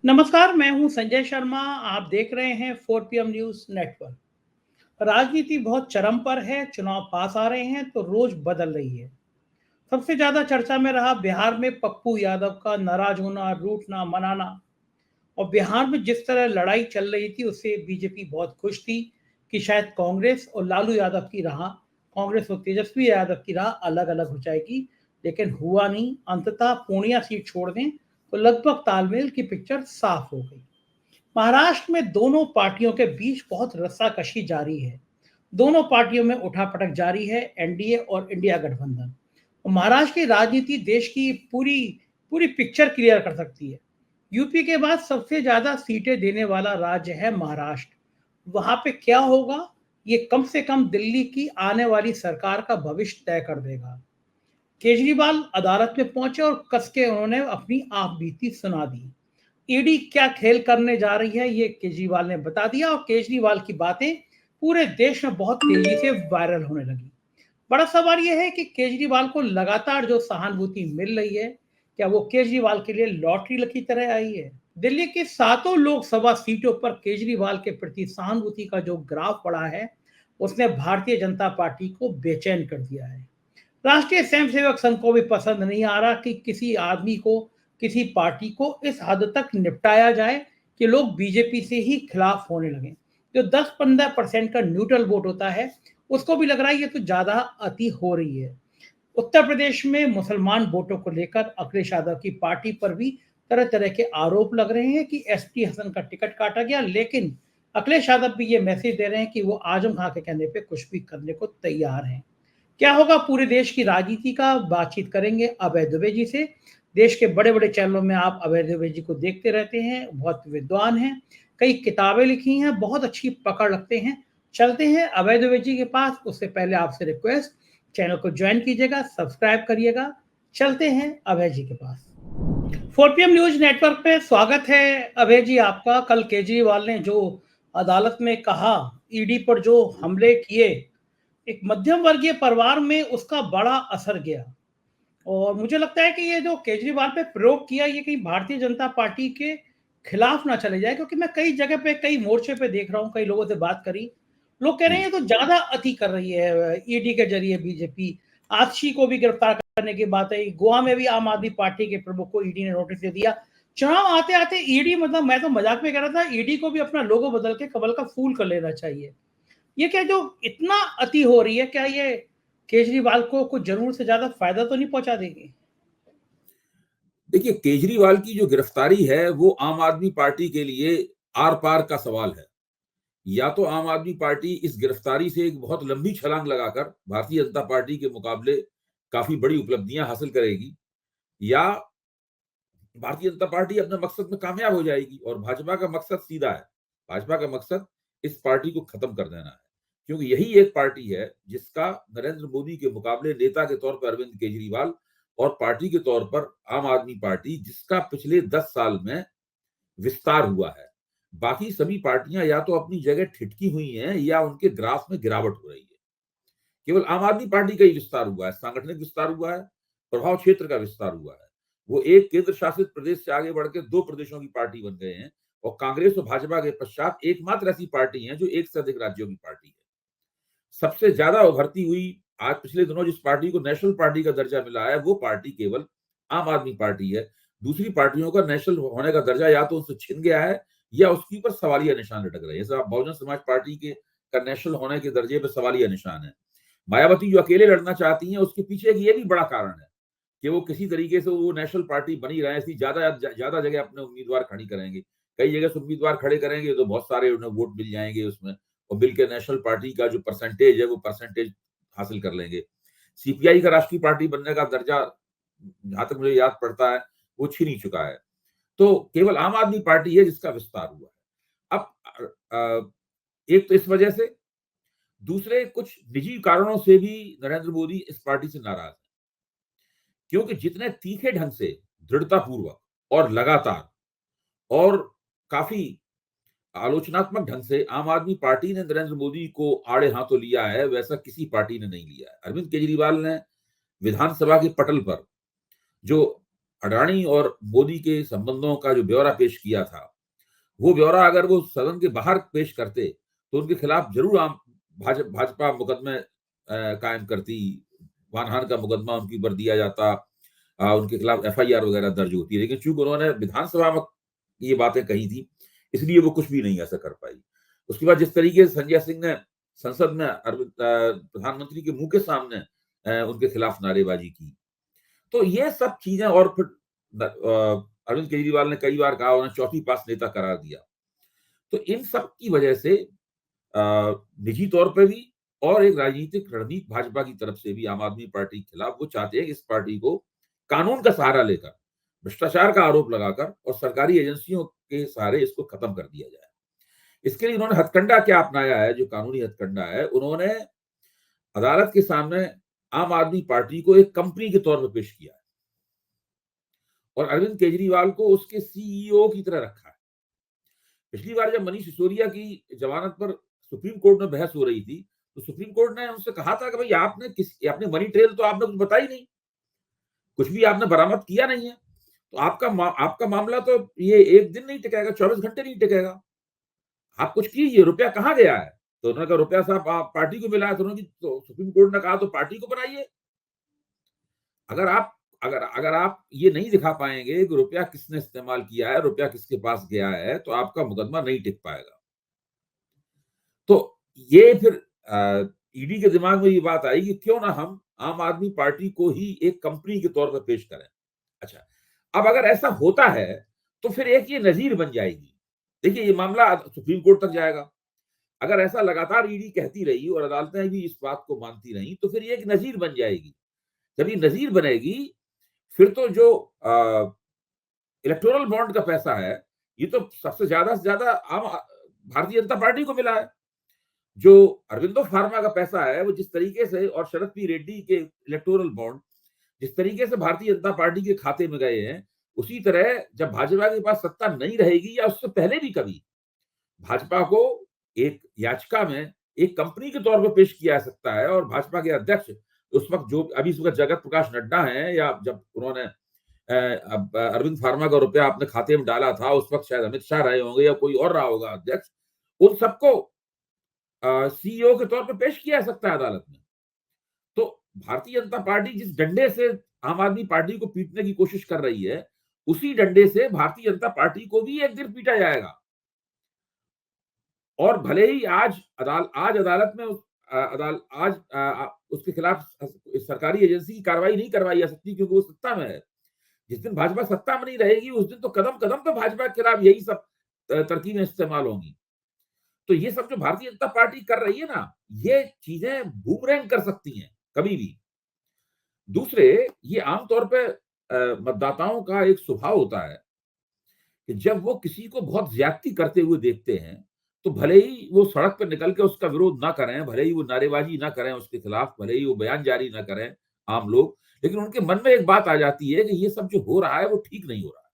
नमस्कार, मैं हूं संजय शर्मा। आप देख रहे हैं 4 PM न्यूज़ नेटवर्क। राजनीति बहुत चरम पर है, चुनाव पास आ रहे हैं तो रोज बदल रही है। सबसे ज्यादा चर्चा में रहा बिहार में पप्पू यादव का नाराज होना, रूठना, मनाना। और बिहार में जिस तरह लड़ाई चल रही थी उससे बीजेपी बहुत खुश थी कि शायद कांग्रेस और लालू यादव की राह, कांग्रेस और तेजस्वी यादव की राह अलग अलग हो जाएगी। लेकिन हुआ नहीं। अंततः पूर्णिया सीट छोड़ दें तो लगभग तालमेल की पिक्चर साफ हो गई। महाराष्ट्र में दोनों पार्टियों के बीच बहुत रस्साकशी जारी है। दोनों पार्टियों में उठापटक जारी है, एनडीए और इंडिया गठबंधन। और महाराष्ट्र की राजनीति देश की पूरी पूरी पिक्चर क्लियर कर सकती है। यूपी के बाद सबसे ज्यादा सीटें देने वाला राज्य है महाराष्ट्र। वहां पे क्या होगा, ये कम से कम दिल्ली की आने वाली सरकार का भविष्य तय कर देगा। केजरीवाल अदालत में पहुंचे और कस के उन्होंने अपनी आप बीती सुना दी। ईडी क्या खेल करने जा रही है ये केजरीवाल ने बता दिया, और केजरीवाल की बातें पूरे देश में बहुत तेजी से वायरल होने लगी। बड़ा सवाल यह है कि केजरीवाल को लगातार जो सहानुभूति मिल रही है, क्या वो केजरीवाल के लिए लॉटरी की तरह आई है? दिल्ली की सातों लोकसभा सीटों पर केजरीवाल के प्रति सहानुभूति का जो ग्राफ पड़ा है, उसने भारतीय जनता पार्टी को बेचैन कर दिया है। राष्ट्रीय स्वयंसेवक संघ को भी पसंद नहीं आ रहा कि किसी आदमी को, किसी पार्टी को इस हद तक निपटाया जाए कि लोग बीजेपी से ही खिलाफ होने लगे। जो 10-15% का न्यूट्रल वोट होता है, उसको भी लग रहा है ये तो ज्यादा अति हो रही है। उत्तर प्रदेश में मुसलमान वोटों को लेकर अखिलेश यादव की पार्टी पर भी तरह तरह के आरोप लग रहे हैं कि एसटी हसन का टिकट काटा गया। लेकिन अखिलेश यादव भी ये मैसेज दे रहे हैं कि वो आजम खां के कहने पे कुछ भी करने को तैयार हैं। क्या होगा पूरे देश की राजनीति का, बातचीत करेंगे अभय दुबे जी से। देश के बड़े बड़े चैनलों में आप अभय दुबे जी को देखते रहते हैं, बहुत विद्वान हैं, कई किताबें लिखी हैं, बहुत अच्छी पकड़ रखते हैं। चलते हैं अभय दुबे जी के पास। उससे पहले आपसे रिक्वेस्ट, चैनल को ज्वाइन कीजिएगा, सब्सक्राइब करिएगा। चलते हैं अभय जी के पास। 4 PM न्यूज नेटवर्क पे स्वागत है अभय जी आपका। कल केजरीवाल ने जो अदालत में कहा, ईडी पर जो हमले किए, एक मध्यम वर्गीय परिवार में उसका बड़ा असर गया। और मुझे लगता है कि ये जो केजरीवाल पे प्रयोग किया, ये कहीं भारतीय जनता पार्टी के खिलाफ ना चले जाए, क्योंकि मैं कई जगह पे, कई मोर्चे पे देख रहा हूँ, कई लोगों से बात करी, लोग कह रहे हैं ये तो ज्यादा अति कर रही है ईडी के जरिए बीजेपी। आतिशी को भी गिरफ्तार करने की बात है। गोवा में भी आम आदमी पार्टी के प्रमुख को ईडी ने नोटिस दे दिया। चुनाव आते आते ईडी, मतलब मैं तो मजाक में कह रहा था, ईडी को भी अपना लोगो बदल के कमल का फूल कर लेना चाहिए। ये क्या जो इतना अति हो रही है, क्या ये केजरीवाल को कुछ जरूर से ज्यादा फायदा तो नहीं पहुंचा देगी? देखिए, केजरीवाल की जो गिरफ्तारी है वो आम आदमी पार्टी के लिए आर पार का सवाल है। या तो आम आदमी पार्टी इस गिरफ्तारी से एक बहुत लंबी छलांग लगाकर भारतीय जनता पार्टी के मुकाबले काफी बड़ी उपलब्धियां हासिल करेगी, या भारतीय जनता पार्टी अपने मकसद में कामयाब हो जाएगी। और भाजपा का मकसद सीधा है। भाजपा का मकसद इस पार्टी को खत्म कर देना है, क्योंकि यही एक पार्टी है जिसका नरेंद्र मोदी के मुकाबले नेता के तौर पर अरविंद केजरीवाल, और पार्टी के तौर पर आम आदमी पार्टी, जिसका पिछले 10 साल में विस्तार हुआ है। बाकी सभी पार्टियां या तो अपनी जगह ठिठकी हुई हैं या उनके ग्राफ में गिरावट हो रही है। केवल आम आदमी पार्टी का ही विस्तार हुआ है, सांगठनिक विस्तार हुआ है, प्रभाव क्षेत्र का विस्तार हुआ है। वो एक केंद्र शासित प्रदेश से आगे बढ़ के 2 प्रदेशों की पार्टी बन गए हैं, और कांग्रेस और भाजपा के पश्चात एकमात्र ऐसी पार्टी है जो एक से अधिक राज्यों की पार्टी है। सबसे ज्यादा उभरती हुई, आज पिछले दिनों जिस पार्टी को नेशनल पार्टी का दर्जा मिला है, वो पार्टी केवल आम आदमी पार्टी है। दूसरी पार्टियों का नेशनल होने का दर्जा या तो उनसे छिन गया है, या उसके ऊपर सवालिया निशान लटक रहे हैं। जैसे बहुजन समाज पार्टी के का नेशनल होने के दर्जे पर सवालिया निशान है। मायावती जो अकेले लड़ना चाहती हैं, उसके पीछे एक ये भी बड़ा कारण है कि वो किसी तरीके से वो नेशनल पार्टी बनी रहे, इसलिए ज्यादा जगह अपने उम्मीदवार खड़ी करेंगे। कई जगह से उम्मीदवार खड़े करेंगे तो बहुत सारे उन्हें वोट मिल जाएंगे उसमें, और बिल के नेशनल पार्टी का जो परसेंटेज है वो परसेंटेज हासिल कर लेंगे। सीपीआई का राष्ट्रीय पार्टी बनने का दर्जा, जहां तक मुझे याद पड़ता है, वो छीन ही चुका है। तो केवल आम आदमी पार्टी है जिसका विस्तार हुआ है। अब एक तो इस वजह से, दूसरे कुछ निजी कारणों से भी नरेंद्र मोदी इस पार्टी से नाराज है, क्योंकि जितने तीखे ढंग से, दृढ़तापूर्वक और लगातार और काफी आलोचनात्मक ढंग से आम आदमी पार्टी ने नरेंद्र मोदी को आड़े हाथों लिया है, वैसा किसी पार्टी ने नहीं लिया है। अरविंद केजरीवाल ने विधानसभा के पटल पर जो अडानी और मोदी के संबंधों का जो ब्यौरा पेश किया था, वो ब्यौरा अगर वो सदन के बाहर पेश करते तो उनके खिलाफ जरूर भाजपा मुकदमे कायम करती, मानहानि का मुकदमा उनके ऊपर दिया जाता, उनके खिलाफ FIR वगैरह दर्ज होती है। लेकिन चूंकि उन्होंने विधानसभा में ये बातें कही थी, इसलिए वो कुछ भी नहीं ऐसा कर पाई। उसके बाद जिस तरीके से संजय सिंह ने संसद में प्रधानमंत्री के मुंह के सामने उनके खिलाफ नारेबाजी की, तो ये सब चीजें, और फिर अरविंद केजरीवाल ने कई बार कहा उन्हें चौथी पास नेता करार दिया। तो इन सब की वजह से निजी तौर पे भी और एक राजनीतिक रणनीति भाजपा की तरफ से भी आम आदमी पार्टी के खिलाफ वो चाहते हैं कि इस पार्टी को कानून का सहारा लेकर, भ्रष्टाचार का आरोप लगाकर और सरकारी एजेंसियों के सहारे इसको खत्म कर दिया जाए। इसके लिए उन्होंने हथकंडा क्या अपनाया है, जो कानूनी हथकंडा है, उन्होंने अदालत के सामने आम आदमी पार्टी को एक कंपनी के तौर पर पेश किया है और अरविंद केजरीवाल को उसके CEO की तरह रखा है। पिछली बार जब मनीष सिसोदिया की जमानत पर सुप्रीम कोर्ट में बहस हो रही थी, तो सुप्रीम कोर्ट ने उनसे कहा था कि भाई आपने मनी ट्रेल तो आपने कुछ बताई नहीं, कुछ भी आपने बरामद किया नहीं है, तो आपका मामला तो ये एक दिन नहीं टिकेगा, 24 घंटे नहीं टिकेगा, आप कुछ कीजिए, रुपया कहाँ गया है? तो उन्होंने कहा रुपया साहब पार्टी को मिला है। तो सुप्रीम कोर्ट ने कहा तो पार्टी को बनाइए। अगर आप ये नहीं दिखा पाएंगे कि रुपया किसने इस्तेमाल किया है, रुपया किसके पास गया है, तो आपका मुकदमा नहीं टिक पाएगा। तो ये फिर ईडी के दिमाग में ये बात आई कि क्यों ना हम आम आदमी पार्टी को ही एक कंपनी के तौर पर पेश करें। अच्छा, अब अगर ऐसा होता है तो फिर एक ये नजीर बन जाएगी। देखिए, ये मामला सुप्रीम कोर्ट तक जाएगा। अगर ऐसा लगातार ईडी कहती रही और अदालतें भी इस बात को मानती रही, तो फिर ये एक नजीर बन जाएगी। जब ये नजीर बनेगी, फिर तो जो इलेक्टोरल बॉन्ड का पैसा है, ये तो सबसे ज्यादा से ज्यादा भारतीय जनता पार्टी को मिला है। जो अरविंदो फार्मा का पैसा है, वो जिस तरीके से, और शरद पी रेड्डी के इलेक्टोरल बॉन्ड जिस तरीके से भारतीय जनता पार्टी के खाते में गए हैं, उसी तरह जब भाजपा के पास सत्ता नहीं रहेगी या उससे पहले भी कभी भाजपा को एक याचिका में एक कंपनी के तौर पर पेश किया जा सकता है और भाजपा के अध्यक्ष उस वक्त, जो अभी इस वक्त जगत प्रकाश नड्डा हैं, या जब उन्होंने अरविंद फार्मा का रुपया अपने खाते में डाला था, उस वक्त शायद अमित शाह रहे होंगे या कोई और रहा होगा अध्यक्ष, उन सबको CEO के तौर पर पेश किया जा सकता है अदालत में। तो भारतीय जनता पार्टी जिस डंडे से आम आदमी पार्टी को पीटने की कोशिश कर रही है, उसी डंडे से भारतीय जनता पार्टी को भी एक दिन पीटा जाएगा। और भले ही आज अदालत में उसके खिलाफ सरकारी एजेंसी की कार्रवाई नहीं करवाई जा सकती, क्योंकि वो सत्ता में है। जिस दिन भाजपा सत्ता में नहीं रहेगी, उस दिन तो कदम कदम पे भाजपा के खिलाफ यही सब तरकीबें इस्तेमाल होंगी। तो ये सब जो भारतीय जनता पार्टी कर रही है ना, ये चीजें बूमरैंग कर सकती हैं कभी भी। दूसरे, ये आमतौर पे मतदाताओं का एक स्वभाव होता है कि जब वो किसी को बहुत ज्यादती करते हुए देखते हैं, तो भले ही वो सड़क पर निकल के उसका विरोध ना करें, भले ही वो नारेबाजी ना करें उसके खिलाफ, भले ही वो बयान जारी ना करें आम लोग, लेकिन उनके मन में एक बात आ जाती है कि ये सब जो हो रहा है वो ठीक नहीं हो रहा है।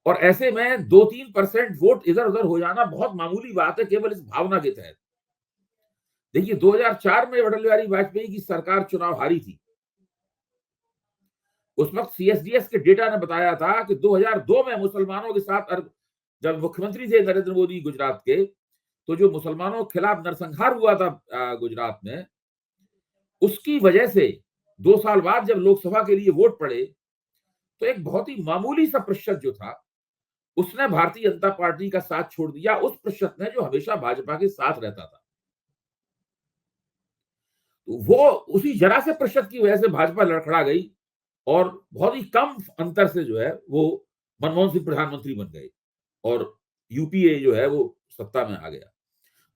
और ऐसे में 2-3% वोट इधर उधर हो जाना बहुत मामूली बात है, केवल इस भावना के तहत। देखिए, 2004 में अटल बिहारी वाजपेयी की सरकार चुनाव हारी थी। उस वक्त CSDS के डेटा ने बताया था कि 2002 में मुसलमानों के साथ, जब मुख्यमंत्री थे नरेंद्र मोदी गुजरात के, तो जो मुसलमानों के खिलाफ नरसंहार हुआ था गुजरात में, उसकी वजह से 2 साल बाद जब लोकसभा के लिए वोट पड़े, तो एक बहुत ही मामूली सा प्रतिशत जो था, उसने भारतीय जनता पार्टी का साथ छोड़ दिया, उस प्रतिशत ने जो हमेशा भाजपा के साथ रहता था। तो वो उसी जरा से प्रतिशत की वजह से भाजपा लड़खड़ा गई और बहुत ही कम अंतर से जो है वो मनमोहन सिंह प्रधानमंत्री बन गए और UPA जो है वो सत्ता में आ गया।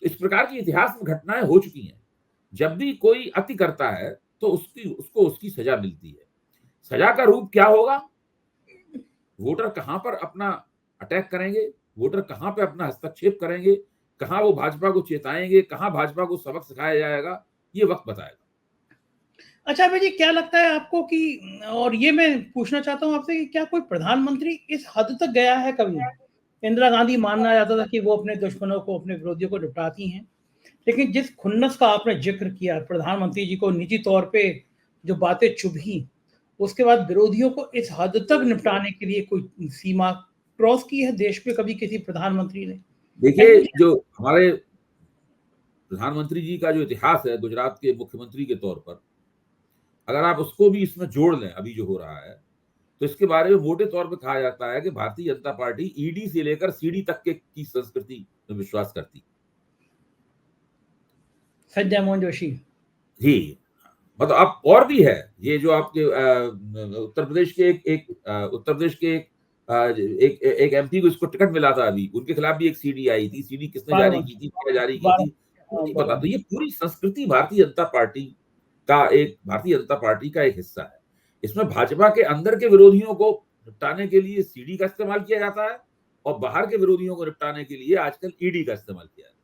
तो इस प्रकार की इतिहास में घटनाएं हो चुकी हैं। जब भी कोई अति करता है तो उसको उसकी सजा मिलती है। सजा का रूप क्या होगा? वोटर कहां पर अपना अटैक करेंगे, वोटर कहां पे अपना हस्तक्षेप करेंगे, कहां वो भाजपा को चेताएंगे, कहां भाजपा को सबक सिखाया जाएगा, ये वक्त बताएगा। अच्छा भाई जी, क्या लगता है आपको कि, और ये मैं पूछना चाहता हूं आपसे, कि क्या कोई प्रधानमंत्री इस हद तक गया है कभी? इंदिरा गांधी मानना जाता था कि वो अपने दुश्मनों को, अपने विरोधियों को निपटाती हैं, लेकिन जिस खुन्नस का आपने जिक्र किया, प्रधानमंत्री जी को निजी तौर पे जो बातें चुभी, उसके बाद विरोधियों को इस हद तक निपटाने के लिए कोई सीमा क्रॉस की है देश में कभी किसी प्रधानमंत्री ने? देखिए, जो हमारे प्रधानमंत्री जी का जो इतिहास है गुजरात के मुख्यमंत्री के तौर पर, अगर आप उसको भी इसमें जोड़ लें अभी जो हो रहा है, तो इसके बारे में मोटे तौर पे कहा जाता है कि भारतीय जनता पार्टी ईडी से लेकर सीडी तक के की संस्कृति में विश्वास करती। संजय मोहन जोशी। जी, मतलब अब और भी है, ये जो आपके उत्तर प्रदेश के उत्तर प्रदेश के एक एमपी को इसको टिकट मिला था अभी, उनके खिलाफ भी एक सीडी आई थी। सीडी किसने जारी की थी, क्या जारी की थी, वो नहीं पता। तो ये पूरी संस्कृति भारतीय जनता पार्टी का एक हिस्सा है। इसमें भाजपा के अंदर के विरोधियों को निपटाने के लिए सीडी का इस्तेमाल किया जाता है और बाहर के विरोधियों को निपटाने के लिए आजकल ईडी का इस्तेमाल किया जाता है।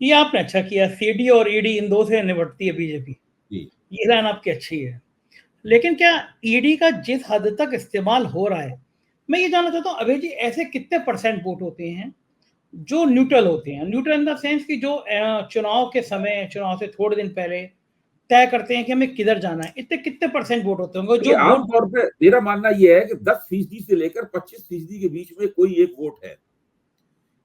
ये आपने अच्छा किया, सीडी और ईडी इन दो से निपटती है बीजेपी, ये लाइन आपकी अच्छी है। लेकिन क्या ईडी का जिस हद तक इस्तेमाल हो रहा है, मैं ये जानना चाहता हूँ अभय जी, ऐसे कितने परसेंट वोट होते हैं जो न्यूट्रल होते हैं? न्यूट्रल इन द सेंस कि जो चुनाव के समय, चुनाव से थोड़े दिन पहले तय करते हैं कि हमें किधर जाना है, इतने कितने परसेंट वोट होते होंगे जो आमतौर पे मेरा मानना यह है कि 10% से लेकर 25% के बीच में कोई एक वोट है।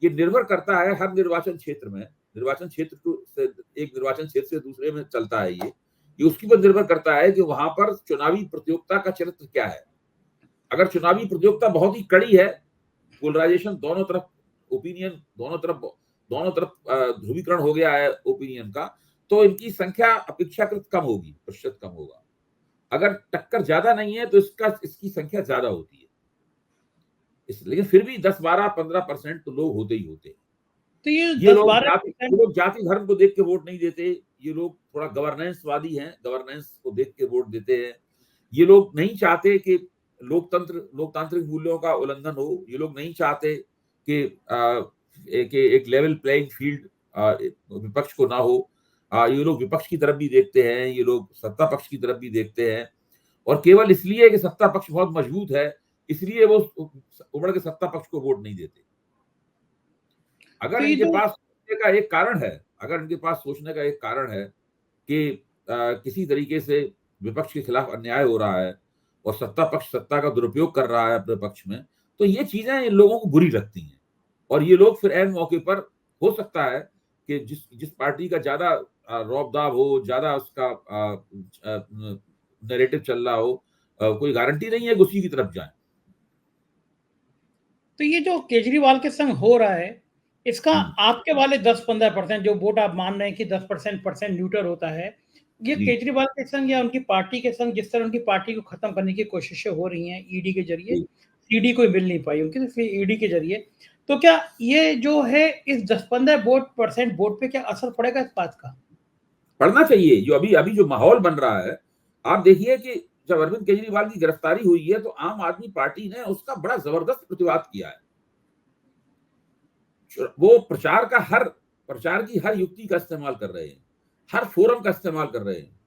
ये निर्भर करता है हर निर्वाचन क्षेत्र में, निर्वाचन क्षेत्र से एक निर्वाचन क्षेत्र से दूसरे में चलता है ये उसके ऊपर निर्भर करता है कि वहां पर चुनावी प्रतियोगिता का चरित्र क्या है। अगर चुनावी प्रतियोगिता बहुत ही कड़ी है, पोलराइजेशन दोनों तरफ, ओपिनियन दोनों तरफ ध्रुवीकरण हो गया है ओपिनियन का, तो इनकी संख्या अपेक्षाकृत कम होगी, प्रतिशत कम होगा। अगर टक्कर ज्यादा नहीं है तो इसकी संख्या ज्यादा होती है। लेकिन फिर भी 10, 12, 15% तो लोग होते ही होते हैं। तो ये लोग जाति धर्म को देख के वोट नहीं देते, ये लोग थोड़ा गवर्नेंसवादी हैं, गवर्नेंस को देख के वोट देते हैं। ये लोग नहीं चाहते कि लोकतांत्रिक मूल्यों का उल्लंघन हो। ये लोग नहीं चाहते कि एक लेवल प्लेइंग फील्ड विपक्ष को ना हो। ये लोग विपक्ष की तरफ भी देखते हैं, ये लोग सत्ता पक्ष की तरफ भी देखते हैं, और केवल इसलिए कि सत्ता पक्ष बहुत मजबूत है इसलिए वो उमड़ के सत्ता पक्ष को वोट नहीं देते। अगर इनके पास सोचने का एक कारण है कि किसी तरीके से विपक्ष के खिलाफ अन्याय हो रहा है और सत्ता पक्ष सत्ता का दुरुपयोग कर रहा है अपने पक्ष में, तो ये चीजें इन लोगों को बुरी लगती हैं और ये लोग फिर ऐन मौके पर, हो सकता है कि जिस पार्टी का ज्यादा रौब-दाब हो, ज्यादा उसका नैरेटिव चल रहा हो, कोई गारंटी नहीं है कि उसी की तरफ जाए। तो ये जो केजरीवाल के संग हो रहा है, इसका आपके वाले 10-15% जो वोट आप मान रहे हैं कि 10% न्यूट्रल होता है, ये केजरीवाल के संग या उनकी पार्टी के संग, जिस तरह उनकी पार्टी को खत्म करने की कोशिशें हो रही हैं ईडी के जरिए, सीडी कोई मिल नहीं पाई उनकी, तो फिर ईडी के जरिए, तो क्या ये जो है इस 10-15% वोट पे क्या असर पड़ेगा इस बात का? पड़ना चाहिए। जो अभी जो माहौल बन रहा है, आप देखिए कि जब अरविंद केजरीवाल की गिरफ्तारी हुई है तो आम आदमी पार्टी ने उसका बड़ा जबरदस्त प्रतिवाद किया है। वो प्रचार की हर युक्ति का इस्तेमाल कर रहे हैं, हर फोरम का इस्तेमाल कर रहे हैं।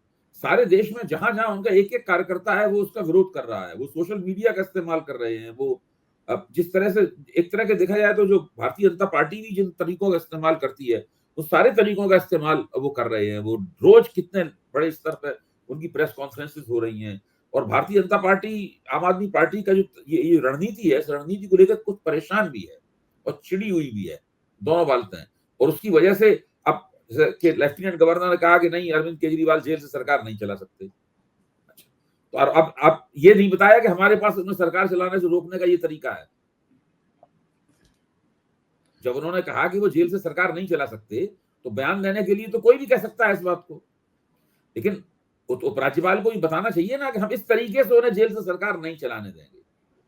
सारे देश में जहां जहां उनका एक कार्यकर्ता है वो उसका विरोध कर रहा है, वो सोशल मीडिया का इस्तेमाल कर रहे हैं। वो अब जिस तरह से एक तरह के देखा जाए तो जो भारतीय जनता पार्टी भी जिन तरीकों का इस्तेमाल करती है, वो सारे तरीकों का इस्तेमाल वो कर रहे हैं। वो रोज कितने बड़े स्तर पर उनकी प्रेस कॉन्फ्रेंसेस हो रही हैं, और भारतीय जनता पार्टी, आम आदमी पार्टी का जो ये रणनीति है, इस रणनीति को लेकर कुछ परेशान भी है और चिड़ी हुई भी है, दोनों बातें हैं। और उसकी वजह से अब कि लेफ्टिनेंट गवर्नर ने कहा कि नहीं, अरविंद केजरीवाल जेल से सरकार नहीं चला सकते। अच्छा, तो अब ये नहीं बताया कि हमारे पास उन्हें सरकार चलाने से रोकने का ये तरीका है। जब उन्होंने कहा कि वो जेल से सरकार नहीं चला सकते, तो बयान देने के लिए तो कोई भी कह सकता है इस बात को, लेकिन उपराज्यपाल को भी बताना चाहिए ना कि हम इस तरीके से उन्हें जेल से सरकार नहीं चलाने देंगे।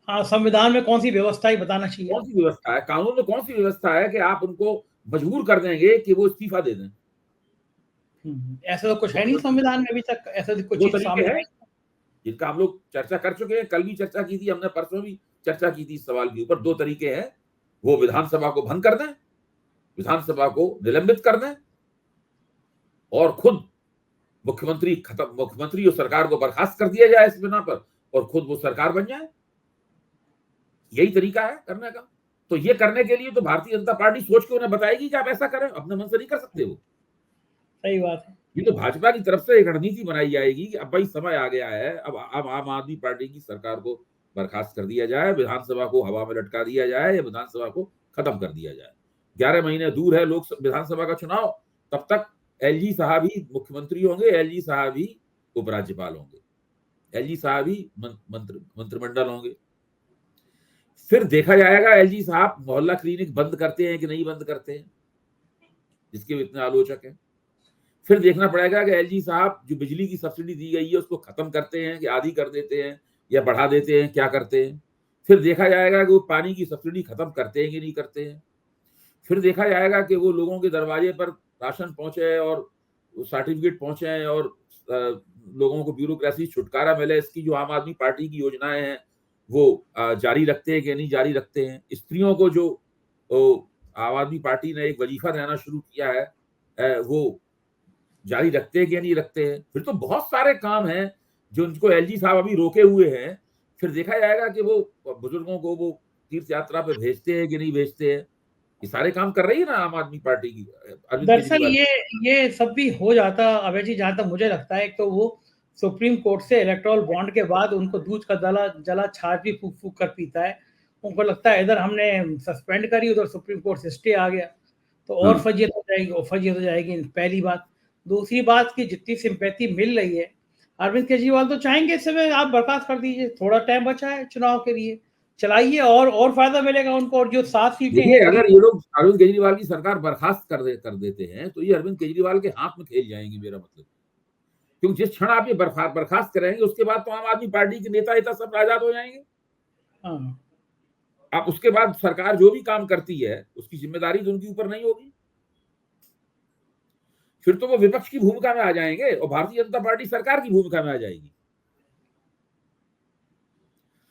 हाँ, संविधान में कौन सी व्यवस्था है बताना चाहिए, कौन सी व्यवस्था है, कानून में कौन सी व्यवस्था है कि आप उनको मजबूर कर देंगे कि वो इस्तीफा दे दें। ऐसा तो कुछ है नहीं संविधान में अभी तक, ऐसा कुछ चीज सामने है जिनका हम लोग चर्चा कर चुके हैं, कल भी चर्चा की थी हमने, परसों भी चर्चा की थी इस सवाल के ऊपर। 2 तरीके हैं, वो विधानसभा को भंग कर दें, विधानसभा को निलंबित कर दें, और खुद मुख्यमंत्री और सरकार को बर्खास्त कर दिया जाए इस बिना पर, और खुद वो सरकार बन जाए। यही तरीका है करने का। तो ये करने के लिए तो भारतीय जनता पार्टी सोच के उन्हें बताएगी कि आप ऐसा करें, अपने मन से नहीं कर सकते वो। सही बात है। ये तो भाजपा की तरफ से एक रणनीति बनाई जाएगी कि अब भाई समय आ गया है, अब आम आदमी पार्टी की सरकार को बर्खास्त कर दिया जाए, विधानसभा को हवा में लटका दिया जाए या विधानसभा को खत्म कर दिया जाए। 11 महीने दूर है लोक विधानसभा का चुनाव, तब तक एलजी साहब ही मुख्यमंत्री होंगे, एलजी साहब ही उपराज्यपाल होंगे, एलजी साहब ही मंत्रिमंडल होंगे। फिर देखा जाएगा एलजी साहब मोहल्ला क्लिनिक बंद करते हैं कि नहीं बंद करते हैं, जिसके इतने आलोचक हैं। फिर देखना पड़ेगा कि एलजी साहब जो बिजली की सब्सिडी दी गई है उसको खत्म करते हैं कि आधी कर देते हैं या बढ़ा देते हैं, क्या करते हैं। फिर देखा जाएगा कि वो पानी की सब्सिडी खत्म करते हैं कि नहीं करते हैं। फिर देखा जाएगा कि वो लोगों के दरवाजे पर राशन पहुंचे और सर्टिफिकेट पहुंचे और लोगों को ब्यूरोक्रेसी छुटकारा मिले। इसकी जो आम आदमी पार्टी की योजनाएं हैं वो जारी रखते हैं कि नहीं जारी रखते हैं। स्त्रियों को जो आम आदमी पार्टी ने एक वजीफा देना शुरू किया है वो जारी रखते हैं कि नहीं रखते हैं। फिर तो बहुत सारे काम हैं जो उनको एलजी साहब अभी रोके हुए हैं। फिर देखा जाएगा कि वो बुजुर्गों को वो तीर्थ यात्रा पे भेजते हैं कि नहीं भेजते हैं। ये सारे काम कर रही है ना आम आदमी पार्टी की, अरविंद दरअसल केजरीवाल। ये सब भी हो जाता अभय जी, जहां तक मुझे लगता है। तो वो सुप्रीम कोर्ट से इलेक्टोरल बॉन्ड के बाद उनको दूध का जला छाछ भी फूक फूक कर पीता है। उनको लगता है इधर हमने सस्पेंड करी, उधर सुप्रीम कोर्ट से स्टे आ गया, तो और फजीयत हो जाएगी, और फजीयत हो जाएगी। पहली बात। दूसरी बात की जितनी सिंपैथी मिल रही है, अरविंद केजरीवाल तो चाहेंगे इस समय आप बर्खास्त कर दीजिए, थोड़ा टाइम बचा है चुनाव के लिए, चलाइए और फायदा मिलेगा उनको। और जो 7 सीटें देखिए, हैं अगर ये लोग अरविंद केजरीवाल की सरकार बर्खास्त कर देते हैं तो ये अरविंद केजरीवाल के हाथ में खेल जाएंगे, मेरा मतलब। क्योंकि जिस क्षण आप ये बर्खास्त करेंगे उसके बाद तो आम आदमी पार्टी के नेता सब आजाद हो जाएंगे। हाँ, आप उसके बाद सरकार जो भी काम करती है उसकी जिम्मेदारी तो उनके ऊपर नहीं होगी। फिर तो वो विपक्ष की भूमिका में आ जाएंगे और भारतीय जनता पार्टी सरकार की भूमिका में आ जाएगी।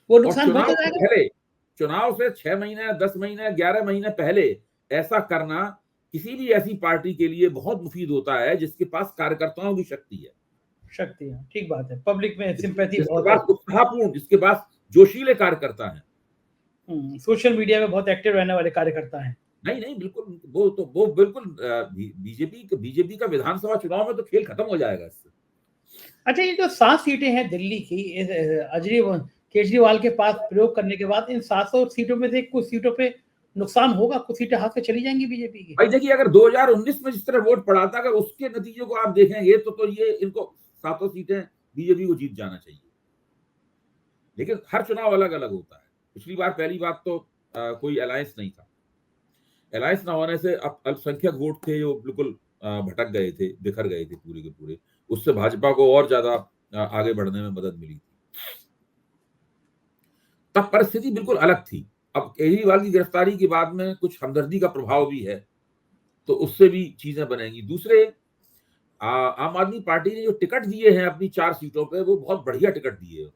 वो और नुकसान बहुत हो जाएगा। चुनाव से 6 महीने, 10 महीने, 11 महीने पहले ऐसा करना किसी भी ऐसी पार्टी के लिए बहुत मुफीद होता है जिसके पास कार्यकर्ताओं की शक्ति है, शक्ति है, ठीक बात है। पब्लिक में सिंपैथी जिसके बहुत है। पास उत्साहपूर्ण, जिसके पास जोशीले कार्यकर्ता है। सोशल मीडिया में बहुत एक्टिव रहने वाले कार्यकर्ता हैं। नहीं, बिल्कुल वो बिल्कुल बीजेपी का विधानसभा चुनाव में तो खेल खत्म हो जाएगा इससे। अच्छा, ये जो 7 सीटें हैं दिल्ली की, केजरीवाल के पास प्रयोग करने के बाद इन 700 सीटों में से कुछ सीटों पे नुकसान होगा, कुछ सीटें हाथ से चली जाएंगी बीजेपी की। भाई देखिए, अगर 2019 में जिस तरह वोट पड़ा था, अगर उसके नतीजों को आप देखेंगे तो ये इनको 7 सीटें बीजेपी को जीत जाना चाहिए। लेकिन हर चुनाव अलग अलग होता है। पिछली बार पहली बात तो कोई अलायंस नहीं था। अलायंस ना होने से अब अल्पसंख्यक वोट थे जो बिल्कुल भटक गए थे, बिखर गए थे पूरे के पूरे। उससे भाजपा को और ज्यादा आगे बढ़ने में मदद मिली थी। तब परिस्थिति बिल्कुल अलग थी। अब केजरीवाल की गिरफ्तारी के बाद में कुछ हमदर्दी का प्रभाव भी है, तो उससे भी चीजें बनेंगी। दूसरे, आम आदमी पार्टी ने जो टिकट दिए हैं अपनी 4 सीटों पे, वो बहुत बढ़िया टिकट दिए हैं।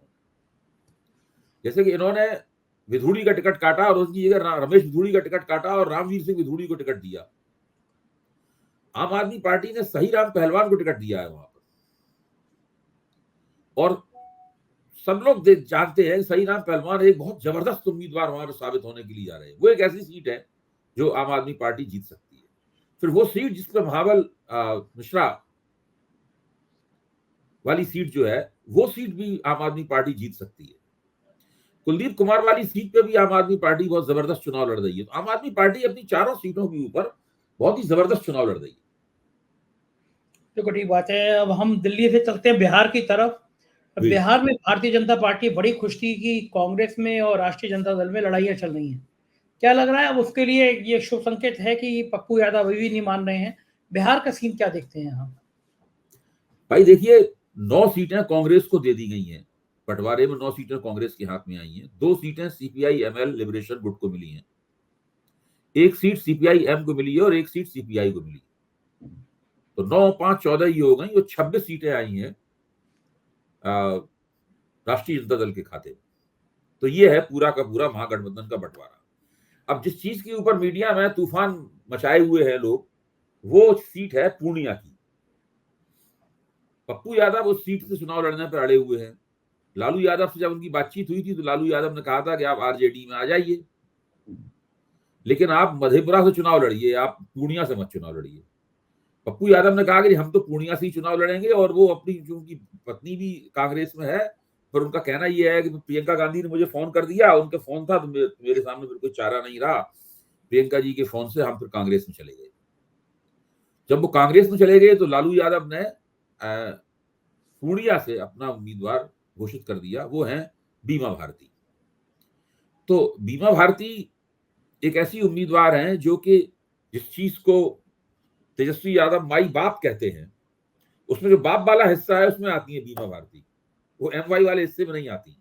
जैसे कि इन्होंने विधूड़ी का टिकट काटा और उसकी जगह रमेश विधूड़ी का टिकट काटा और रामवीर सिंह विधूड़ी को टिकट दिया। आम आदमी पार्टी ने सही राम पहलवान को टिकट दिया है वहां पर। और सब लोग जानते हैं सही राम पहलवान एक बहुत जबरदस्त उम्मीदवार वहां पर साबित होने के लिए जा रहे हैं। वो एक ऐसी सीट है जो आम आदमी पार्टी जीत सकती है। फिर वो सीट जिसपे महाबल मिश्रा वाली सीट जो है, वो सीट भी आम आदमी पार्टी जीत सकती है। कुलदीप कुमार वाली सीट पे भी आम आदमी पार्टी बहुत जबरदस्त चुनाव लड़ रही है। तो आम आदमी पार्टी अपनी 4 सीटों के ऊपर बहुत ही जबरदस्त चुनाव लड़ रही है। देखो, ठीक बात है। अब हम दिल्ली से चलते हैं बिहार की तरफ। बिहार में भारतीय जनता पार्टी बड़ी खुश थी कि कांग्रेस में और राष्ट्रीय जनता दल में लड़ाइयां चल रही हैं। क्या लग रहा है अब उसके लिए ये शुभ संकेत है कि पप्पू यादव अभी भी नहीं मान रहे हैं? बिहार का सीन क्या देखते हैं हम? भाई देखिए, 9 सीटें कांग्रेस को दे दी गई हैं। बंटवारे में 9 सीटें कांग्रेस के हाथ में आई हैं। 2 सीटें सीपीआई एमएल लिबरेशन गुट को मिली हैं। 1 सीट सीपीआई एम को मिली है और 1 सीट सीपीआई को मिली है। तो 9, 5, 14 ये हो गई। वो 26 सीटें आई हैं राष्ट्रीय जनता दल के खाते में। तो ये है पूरा का पूरा महागठबंधन का बंटवारा। अब जिस चीज के ऊपर मीडिया में तूफान मचाए हुए हैं लोग, वो सीट है पूर्णिया की। पप्पू यादव उस सीट से चुनाव लड़ने पर अड़े हुए हैं। लालू यादव से जब उनकी बातचीत हुई थी तो लालू यादव ने कहा था कि आप आरजेडी में आ जाइए, लेकिन आप मधेपुरा से चुनाव लड़िए, आप पूर्णिया से मत चुनाव लड़िए। पप्पू यादव ने कहा कि हम तो पूर्णिया से ही चुनाव लड़ेंगे, और वो अपनी जो उनकी पत्नी भी कांग्रेस में है, पर उनका कहना यह है कि प्रियंका गांधी ने मुझे फोन कर दिया, उनके फोन था तो मेरे सामने फिर कोई चारा नहीं रहा, प्रियंका जी के फोन से हम फिर कांग्रेस में चले गए। जब वो कांग्रेस में चले गए तो लालू यादव ने पूर्णिया से अपना उम्मीदवार घोषित कर दिया, वो है बीमा भारती। तो बीमा भारती एक ऐसी उम्मीदवार हैं जो कि जिस चीज को तेजस्वी यादव माई बाप कहते हैं, उसमें जो बाप वाला हिस्सा है उसमें आती है बीमा भारती, वो एमवाई वाले हिस्से में नहीं आती।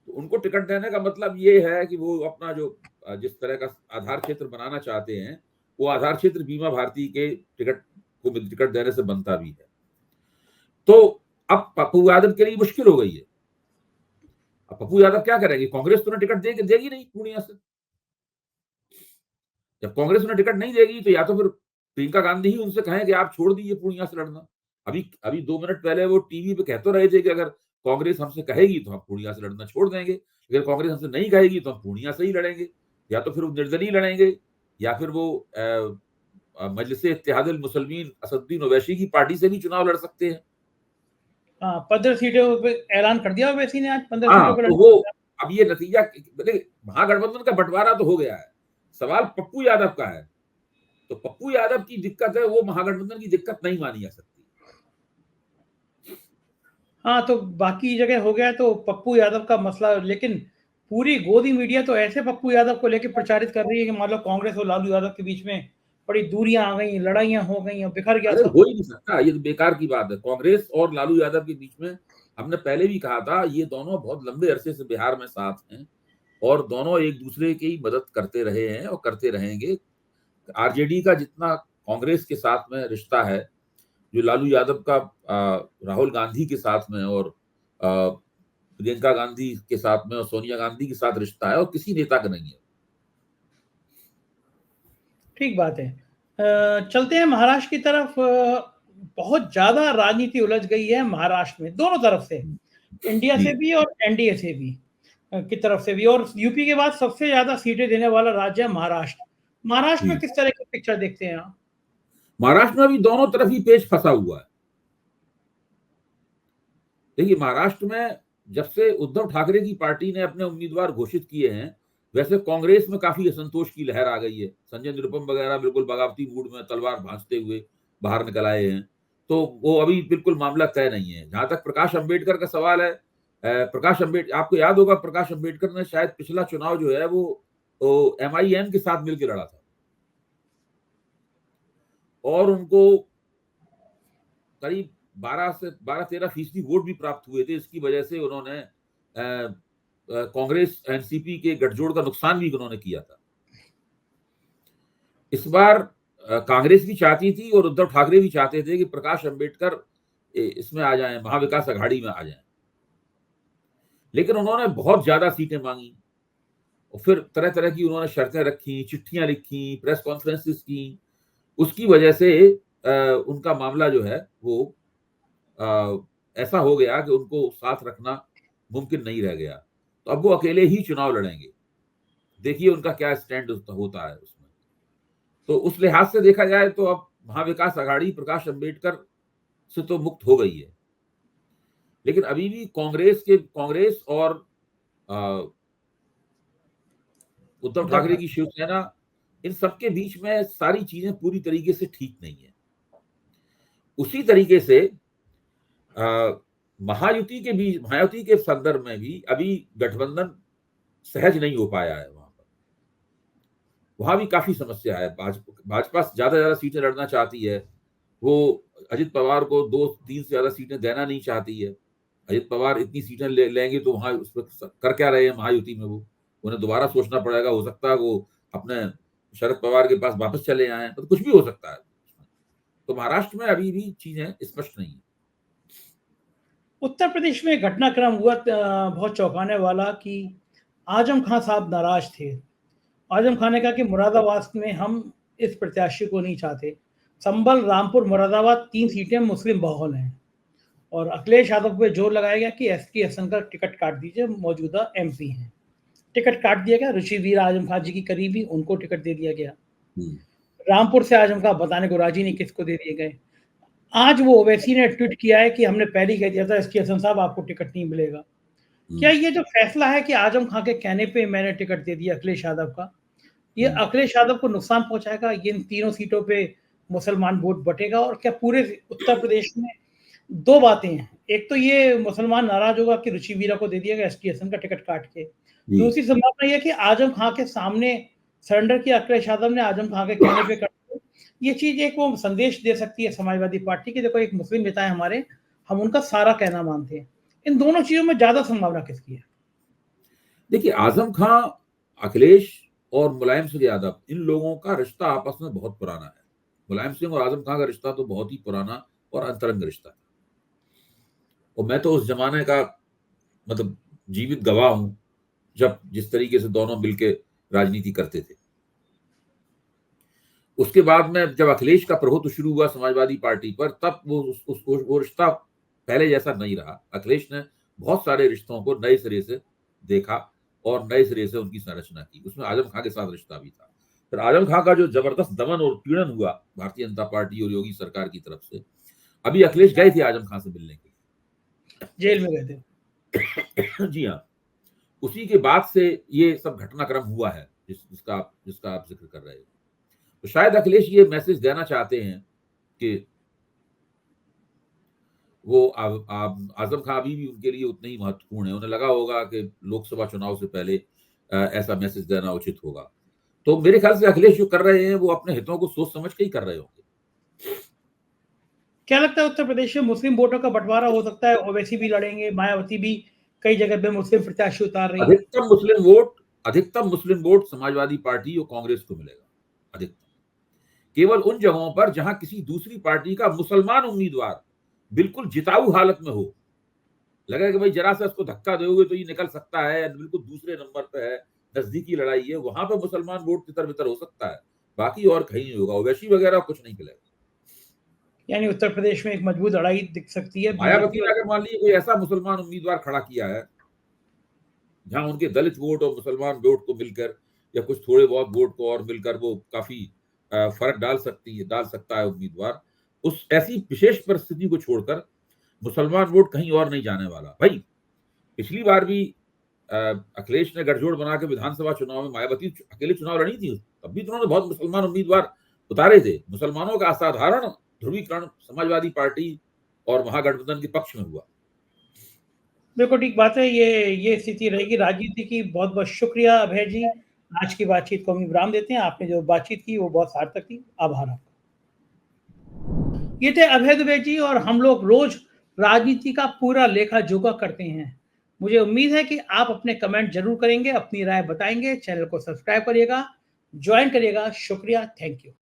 तो उनको टिकट देने का मतलब ये है कि वो अपना जो जिस तरह का आधार क्षेत्र बनाना चाहते हैं, वो आधार क्षेत्र बीमा भारती के टिकट देने से बनता भी है। तो अब पप्पू यादव के लिए मुश्किल हो गई है। अब पप्पू यादव क्या करेंगे? कांग्रेस तो उन्हें टिकट देगी नहीं पूर्णिया से। जब कांग्रेस उन्हें टिकट नहीं देगी तो या तो फिर प्रियंका गांधी ही उनसे कहें कि आप छोड़ दीजिए पूर्णिया से लड़ना। अभी 2 मिनट पहले वो टीवी पे कह तो रहे थे कि अगर कांग्रेस हमसे कहेगी तो हम पूर्णिया से लड़ना छोड़ देंगे, अगर कांग्रेस हमसे नहीं कहेगी तो हम पूर्णिया से ही लड़ेंगे, या तो फिर वो निर्दलीय लड़ेंगे, या फिर वो मजलिस इत्तेहादुल मुसलमीन असदुद्दीन ओवैसी की पार्टी से भी चुनाव लड़ सकते हैं। 15 सीटों पे ऐलान कर दिया ओवैसी ने, आज 15 हाँ, सीटों पे तो वो अब ये नतीजा महागठबंधन का बंटवारा तो हो गया है, सवाल पप्पू यादव का है। तो पप्पू यादव की दिक्कत है, वो महागठबंधन की दिक्कत नहीं मानी जा सकती। हाँ, तो बाकी जगह हो गया तो पप्पू यादव का मसला, लेकिन पूरी गोदी मीडिया तो ऐसे पप्पू यादव को लेकर प्रचारित कर रही है कि मान लो कांग्रेस और लालू यादव के बीच में बड़ी दूरियां आ गई, लड़ाइयां हो गई, बिखर गया अरे सब। हो ही नहीं सकता, ये तो बेकार की बात है। कांग्रेस और लालू यादव के बीच में, हमने पहले भी कहा था, ये दोनों बहुत लंबे अरसे से बिहार में साथ हैं और दोनों एक दूसरे की मदद करते रहे हैं और करते रहेंगे। आरजेडी का जितना कांग्रेस के साथ में रिश्ता है, जो लालू यादव का राहुल गांधी के साथ में और प्रियंका गांधी के साथ में और सोनिया गांधी के साथ रिश्ता है, और किसी नेता का नहीं है। ठीक बात है। चलते हैं महाराष्ट्र की तरफ। बहुत ज्यादा राजनीति उलझ गई है महाराष्ट्र में, दोनों तरफ से, इंडिया जी से भी और एनडीए से भी की तरफ से भी। और यूपी के बाद सबसे ज्यादा सीटें देने वाला राज्य है महाराष्ट्र। महाराष्ट्र में जी किस तरह की पिक्चर देखते हैं आप? महाराष्ट्र में भी दोनों तरफ ही पेच फंसा हुआ है। देखिए, महाराष्ट्र में जब से उद्धव ठाकरे की पार्टी ने अपने उम्मीदवार घोषित किए हैं, वैसे कांग्रेस में काफी असंतोष की लहर आ गई है। संजय निरुपम वगैरह बिल्कुल बगावती मूड में तलवार भांजते हुए बाहर निकल आए हैं। तो वो अभी बिल्कुल मामला तय नहीं है। जहां तक प्रकाश अंबेडकर का सवाल है, प्रकाश अंबेडकर, आपको याद होगा प्रकाश अंबेडकर ने शायद पिछला चुनाव जो है वो MIM के साथ मिलकर लड़ा था, और उनको करीब 12-13% वोट भी प्राप्त हुए थे। इसकी वजह से उन्होंने कांग्रेस एनसीपी के गठजोड़ का नुकसान भी उन्होंने किया था। इस बार कांग्रेस भी चाहती थी और उद्धव ठाकरे भी चाहते थे कि प्रकाश अंबेडकर इसमें आ जाएं, महाविकास अघाड़ी में आ जाएं, लेकिन उन्होंने बहुत ज्यादा सीटें मांगी और फिर तरह तरह की उन्होंने शर्तें रखी, चिट्ठियां लिखी, प्रेस कॉन्फ्रेंसेस की। उसकी वजह से उनका मामला जो है वो ऐसा हो गया कि उनको साथ रखना मुमकिन नहीं रह गया। तो अब वो अकेले ही चुनाव लड़ेंगे। देखिए उनका क्या स्टैंड होता है उसमें। तो उस लिहाज से देखा जाए तो अब महाविकास अघाड़ी प्रकाश अंबेडकर से तो मुक्त हो गई है, लेकिन अभी भी कांग्रेस और उद्धव ठाकरे की शिवसेना, इन सबके बीच में सारी चीजें पूरी तरीके से ठीक नहीं है। उसी तरीके से महायुति के संदर्भ में भी अभी गठबंधन सहज नहीं हो पाया है। वहां भी काफी समस्या है। भाजपा ज्यादा सीटें लड़ना चाहती है। वो अजित पवार को 2-3 से ज्यादा सीटें देना नहीं चाहती है। अजित पवार इतनी सीटें लेंगे तो वहां उस पर कर क्या रहे हैं महायुति में, वो उन्हें दोबारा सोचना पड़ेगा। हो सकता है वो अपने शरद पवार के पास वापस चले आए, तो कुछ भी हो सकता है। तो महाराष्ट्र में अभी भी चीजें स्पष्ट नहीं है। उत्तर प्रदेश में घटनाक्रम हुआ बहुत चौंकाने वाला कि आजम खान साहब नाराज थे। आजम खान ने कहा कि मुरादाबाद में हम इस प्रत्याशी को नहीं चाहते। संभल, रामपुर, मुरादाबाद 3 सीटें मुस्लिम बहुल हैं। और अखिलेश यादव पे जोर लगाया गया कि एसटी हसन का टिकट काट दीजिए, मौजूदा एमपी हैं। टिकट काट दिया गया। ऋषिवीर आजम खान जी की करीबी, उनको टिकट दे दिया गया। रामपुर से आजम खां बताने को राजी नहीं किसको दे दिए गए। आज वो ओवैसी ने ट्वीट किया है कि हमने पहले ही कह दिया था एसटी हसन साहब आपको टिकट नहीं मिलेगा। क्या ये जो फैसला है कि आजम खां के कहने पे मैंने टिकट दे दिया अखिलेश यादव का, ये अखिलेश यादव को नुकसान पहुंचाएगा? ये इन तीनों सीटों पे मुसलमान वोट बटेगा? और क्या पूरे उत्तर प्रदेश में दो बातें हैं, एक तो ये मुसलमान नाराज होगा कि रुचि वीरा को दे दिया गया एसटी हसन का टिकट काट के, दूसरी संभावना यह कि आजम खां के सामने सरेंडर किया अखिलेश यादव ने, आजम खां के कहने पे कर, ये चीज एक वो संदेश दे सकती है समाजवादी पार्टी की, देखो एक मुस्लिम नेता है हमारे, हम उनका सारा कहना मानते हैं। इन दोनों चीजों में ज्यादा संभावना किसकी है? देखिए, आजम खां, अखिलेश और मुलायम सिंह यादव, इन लोगों का रिश्ता आपस में बहुत पुराना है। मुलायम सिंह और आजम खां का रिश्ता तो बहुत ही पुराना और अंतरंग रिश्ता है, और मैं तो उस जमाने का मतलब जीवित गवाह हूं जब जिस तरीके से दोनों मिलकर राजनीति करते थे। उसके बाद में जब अखिलेश का प्रभुत्व शुरू हुआ समाजवादी पार्टी पर, तब वो रिश्ता पहले जैसा नहीं रहा। अखिलेश ने बहुत सारे रिश्तों को नए सिरे से देखा और नए सिरे से उनकी संरचना की। उसमें आजम खां के साथ रिश्ता भी था। फिर आजम खां का जो जबरदस्त दमन और पीड़न हुआ भारतीय जनता पार्टी और योगी सरकार की तरफ से, अभी अखिलेश गए थे आजम खां से मिलने के लिए, जेल में गए थे। जी हाँ, उसी के बाद से ये सब घटनाक्रम हुआ है जिसका आप जिक्र कर रहे हो। तो शायद अखिलेश ये मैसेज देना चाहते हैं कि वो आजम खां अभी भी उनके लिए उतने ही महत्वपूर्ण है। उन्हें लगा होगा कि लोकसभा चुनाव से पहले ऐसा मैसेज देना उचित होगा। तो मेरे ख्याल से अखिलेश जो कर रहे हैं वो अपने हितों को सोच समझ के ही कर रहे होंगे। क्या लगता है उत्तर प्रदेश में मुस्लिम वोटों का बंटवारा हो सकता है? ओवैसी भी लड़ेंगे, मायावती भी कई जगह पे मुस्लिम प्रत्याशी उतार रही है। अधिकतम मुस्लिम वोट समाजवादी पार्टी और कांग्रेस को मिलेगा। अधिकतम केवल उन जगहों पर जहां किसी दूसरी पार्टी का मुसलमान उम्मीदवार बिल्कुल जिताऊ हालत में हो, लगे कि भाई जरा सा इसको धक्का दोगे तो ये निकल सकता है, बिल्कुल दूसरे नंबर पे है, नजदीकी लड़ाई है, वहां पे मुसलमान वोट तितर बितर हो सकता है, बाकी और कहीं नहीं होगा। ओवैसी वगैरह कुछ नहीं मिलेगा। यानी उत्तर प्रदेश में एक मजबूत लड़ाई दिख सकती है। मायावती ने अगर मान लीजिए कोई ऐसा मुसलमान उम्मीदवार खड़ा किया है जहां उनके दलित वोट और मुसलमान वोट को मिलकर या कुछ थोड़े बहुत वोट को और मिलकर वो काफी फर्क डाल सकता है उम्मीदवार, उस ऐसी विशेष परिस्थिति को छोड़कर मुसलमान वोट कहीं और नहीं जाने वाला। भाई पिछली बार भी अखिलेश ने गठजोड़ बना के विधानसभा चुनाव में मायावती अकेले चुनाव लड़ी थी, तब भी तो उन्होंने बहुत मुसलमान उम्मीदवार उतारे थे। मुसलमानों का असाधारण ध्रुवीकरण समाजवादी पार्टी और महागठबंधन के पक्ष में हुआ। बिल्कुल ठीक बात है। ये स्थिति रहेगी राजनीति की। बहुत बहुत शुक्रिया अभय जी। आज की बातचीत को हम विराम देते हैं। आपने जो बातचीत की वो बहुत सार्थक थी। आभार आपका। ये थे अभय दुबे जी, और हम लोग रोज राजनीति का पूरा लेखा जोखा करते हैं। मुझे उम्मीद है कि आप अपने कमेंट जरूर करेंगे, अपनी राय बताएंगे। चैनल को सब्सक्राइब करिएगा, ज्वाइन करिएगा। शुक्रिया, थैंक यू।